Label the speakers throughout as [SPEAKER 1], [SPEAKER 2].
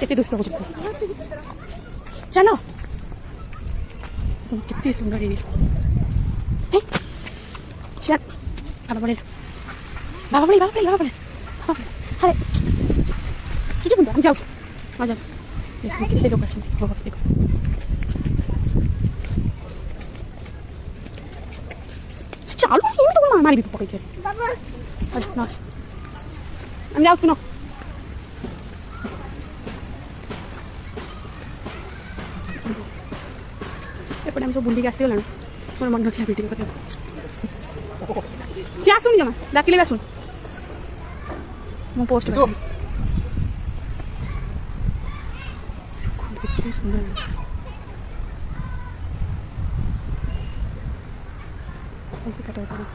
[SPEAKER 1] कितनी दुष्ट हो चुकी चलो कितनी सुंदर है चल बाबा पड़े बाबा पड़े बाबा पड़े बाबा पड़े अरे तुझे बंदा हम जाओ आ जाओ देखो कैसे देखो चालू नहीं तो हमारी भी पकड़ के अरे नास हम जाओ सुनो एपटे हम सब बुलिक आसगला मोर मन नथिला भिडियो करते सी आसुन जमा डाकिले आसुन मो पोस्ट कर कितनी सुंदर ऐसे कट होता है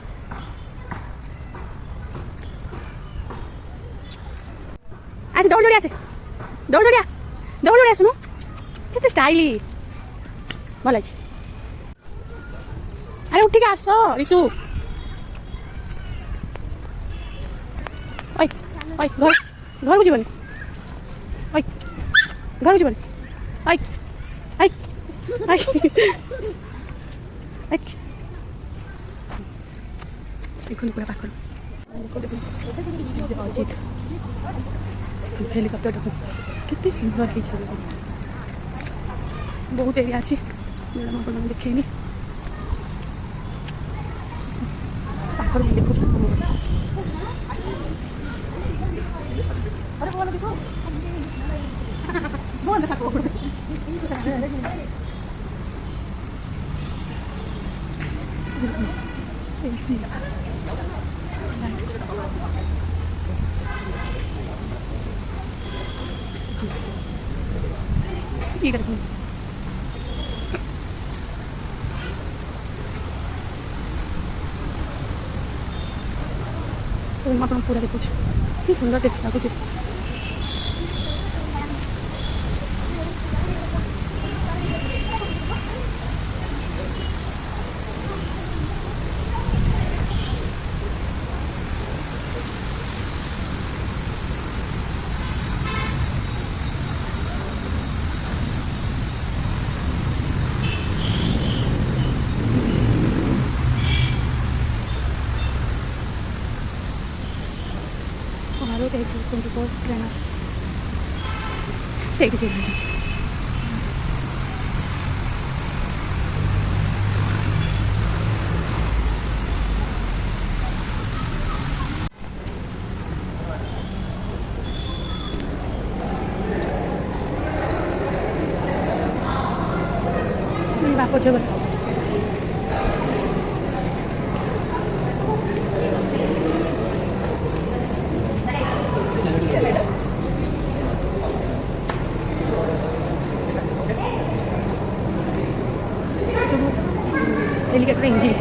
[SPEAKER 1] आज दौड़ दौड़िया से दौड़ दौड़िया सुनो कितने स्टाइली भल अच्छे अरे उठिक आस रिसु ओए ओए घर घर को जीवन ओए घर को जीवन ओए ओए ओए देखो पूरा पाखर अजित हेलिकप्टर देखो कितनी सुंदर है सब बहुत एरिया अच्छी मैडम आप देखेनि पाखर देखो आप पूरा देखो कि सुंदर देखा कुछ ସେଇଠି ସେଇଠି ବାପ ଝିଅ ଗଲେ हेलिकॉप्टर इंजिन